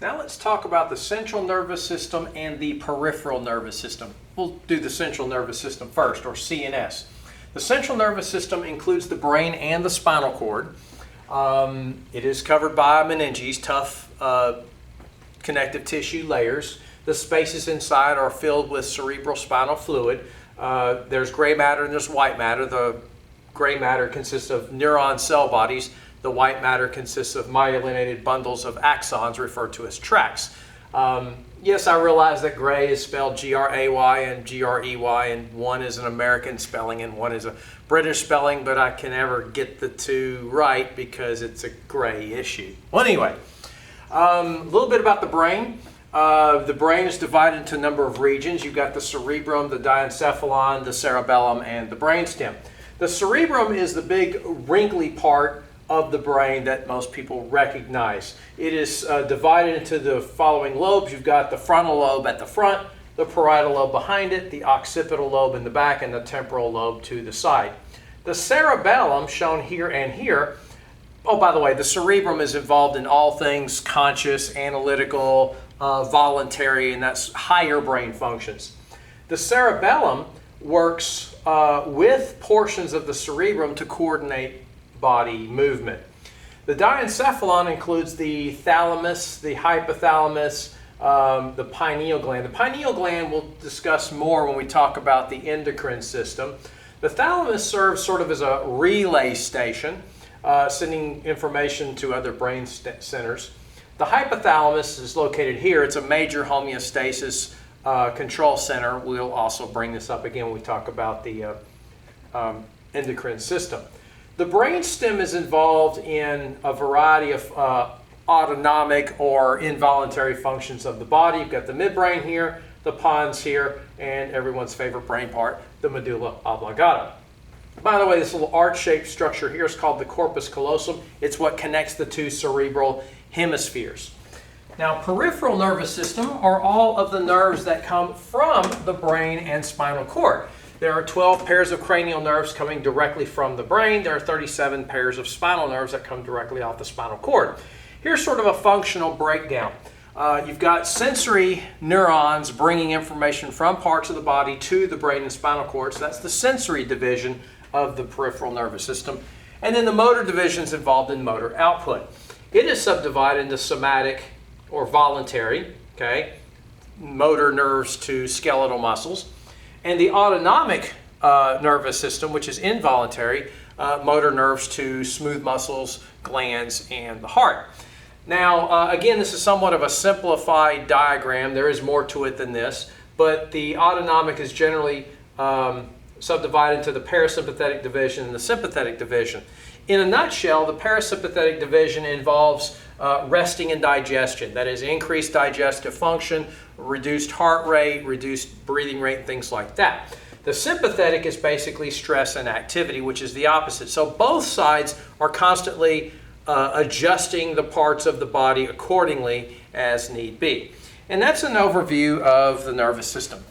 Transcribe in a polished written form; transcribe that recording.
Now let's talk about the central nervous system and the peripheral nervous system. We'll do the central nervous system first, or CNS. The central nervous system includes the brain and the spinal cord. It is covered by meninges, tough connective tissue layers. The spaces inside are filled with cerebral spinal fluid. There's gray matter and there's white matter. The gray matter consists of neuron cell bodies. The white matter consists of myelinated bundles of axons referred to as tracts. Yes, I realize that gray is spelled G-R-A-Y and G-R-E-Y, and one is an American spelling and one is a British spelling, but I can never get the two right because it's a gray issue. Well, anyway, a little bit about the brain. The brain is divided into a number of regions. You've got the cerebrum, the diencephalon, the cerebellum, and the brainstem. The cerebrum is the big wrinkly part of the brain that most people recognize. It is divided into the following lobes. You've got the frontal lobe at the front, the parietal lobe behind it, the occipital lobe in the back, and the temporal lobe to the side. The cerebellum, shown here and here, oh, by the way, the cerebrum is involved in all things conscious, analytical, voluntary, and that's higher brain functions. The cerebellum works with portions of the cerebrum to coordinate body movement. The diencephalon includes the thalamus, the hypothalamus, the pineal gland. The pineal gland we'll discuss more when we talk about the endocrine system. The thalamus serves sort of as a relay station, sending information to other brain centers. The hypothalamus is located here. It's a major homeostasis control center. We'll also bring this up again when we talk about the endocrine system. The brainstem is involved in a variety of autonomic or involuntary functions of the body. You've got the midbrain here, the pons here, and everyone's favorite brain part, the medulla oblongata. By the way, this little arch-shaped structure here is called the corpus callosum. It's what connects the two cerebral hemispheres. Now, peripheral nervous system are all of the nerves that come from the brain and spinal cord. There are 12 pairs of cranial nerves coming directly from the brain. There are 37 pairs of spinal nerves that come directly off the spinal cord. Here's sort of a functional breakdown. You've got sensory neurons bringing information from parts of the body to the brain and spinal cord. So that's the sensory division of the peripheral nervous system. And then the motor division is involved in motor output. It is subdivided into somatic or voluntary, okay, motor nerves to skeletal muscles, and the autonomic nervous system, which is involuntary, motor nerves to smooth muscles, glands, and the heart. Now, again, this is somewhat of a simplified diagram. There is more to it than this, but the autonomic is generally subdivided into the parasympathetic division and the sympathetic division. In a nutshell, the parasympathetic division involves resting and digestion. That is, increased digestive function, reduced heart rate, reduced breathing rate, things like that. The sympathetic is basically stress and activity, which is the opposite. So both sides are constantly adjusting the parts of the body accordingly as need be. And that's an overview of the nervous system.